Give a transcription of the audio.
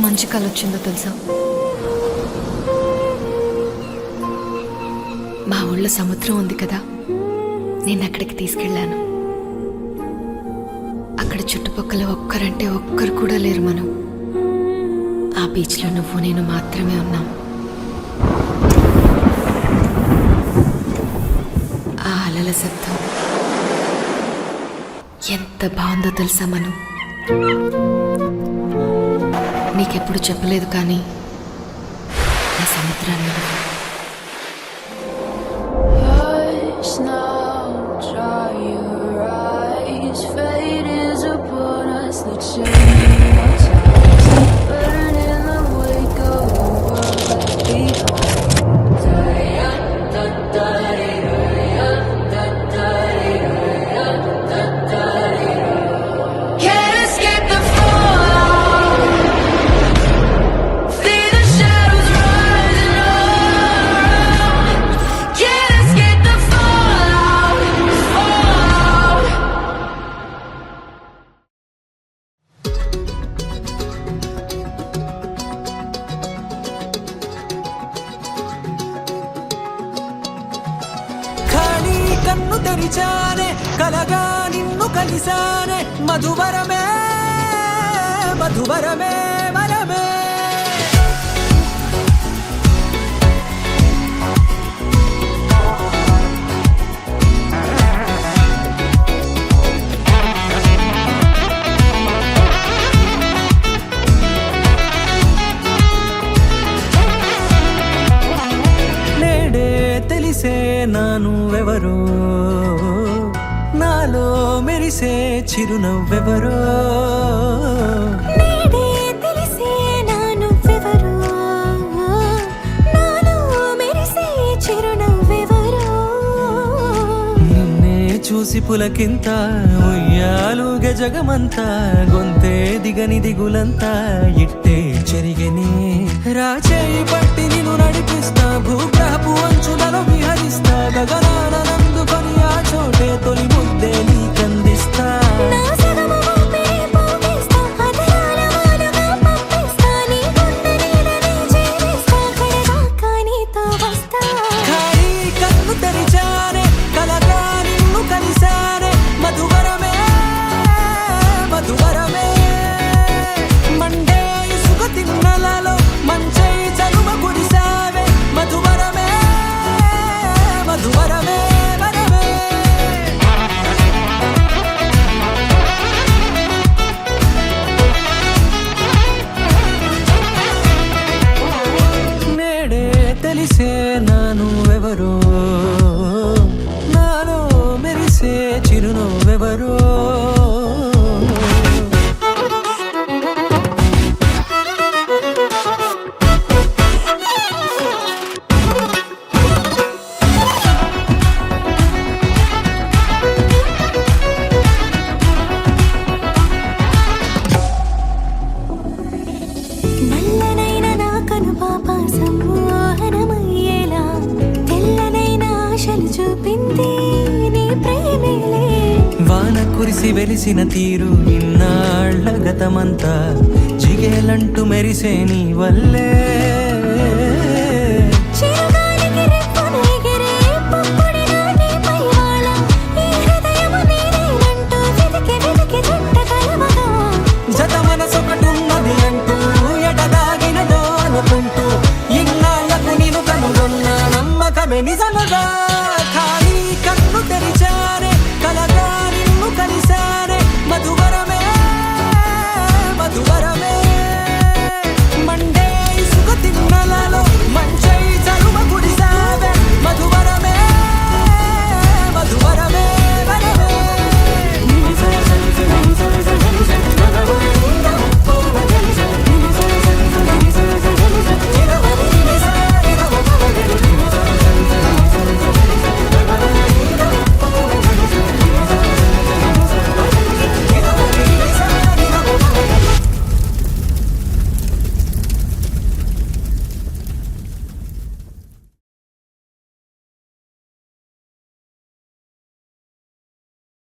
మంచి కళ వచ్చిందో తెలుసా? మా ఊళ్ళో సముద్రం ఉంది కదా, నేను అక్కడికి తీసుకెళ్ళాను. అక్కడ చుట్టుపక్కల ఒక్కరంటే ఒక్కరు కూడా లేరు. మనం ఆ బీచ్లో నువ్వు నేను మాత్రమే ఉన్నాం. ఆ అలల శబ్దం ఎంత బాగుందో తెలుసా? మనం నీకెప్పుడు చెప్పలేదు కానీ నా సముద్రాన్ని కన్ను తెరిచానే కలగా నిన్ను కలిసానే మధువరమే మధువరమే వరమే నేడే తెలిసే నానువెవరో నాలో మెరిసే చిరునవ్వెవరో నేడే తెలిసే నానువెవరో నాలో మెరిసే చిరునవ్వెవరో నిన్నే చూసి పులకింత ఉయ్యాలుగే జగమంతా గొంతే దిగని దిగులంతా ఇట్టే చెరిగెనే రాచేయి పట్టి నిన్ను నడిపిస్తా భూగ్రహపు అంచులలో విహరిస్తా గగనాన నందుకొని ఆ చోటే తొలి ముద్దే నీకందిస్తా నా సగమ ఊపిరి పోగిస్తా అదరాల వాలుగా పంపిస్తా నీ గుండె నీడనే చేరిస్తా కడదాకా నీతో వస్తా ఖాళీ కన్ను తెరిచానే కలగా నిన్ను కలిసానే మధువరమే మధువరమే మండే ఇసుక తిన్నలలో మంచై చలువ కురిసావే మధువరమే మధువరమే వరమే నేడే తెలిసే నానువెవరో నాలో మెరిసే చిరునవ్వెవరో నల్లనైన నా కనుపాప సమ్మోహనమయ్యేలా తెల్లనైన ఆశలు చూపింది నీ ప్రేమేలే వాన కురిసి వెలిసిన తీరు ఇన్నాళ్ల గతమంతా జిగేలంటూ మెరిసే నీ వల్లే చిరుగాలికి రెప్పను ఎగిరే పొక్కుడిన నీపై వాళ ఈ హృదయము నీదేనంటూ వెతికి వెతికి జంట కలవగా జత మనసొకటున్నది అంటూ ఎడదాగినదో అనుకుంటూ ఇన్నాళ్లకు నేను కనుగొన్న నమ్మకమే నిజం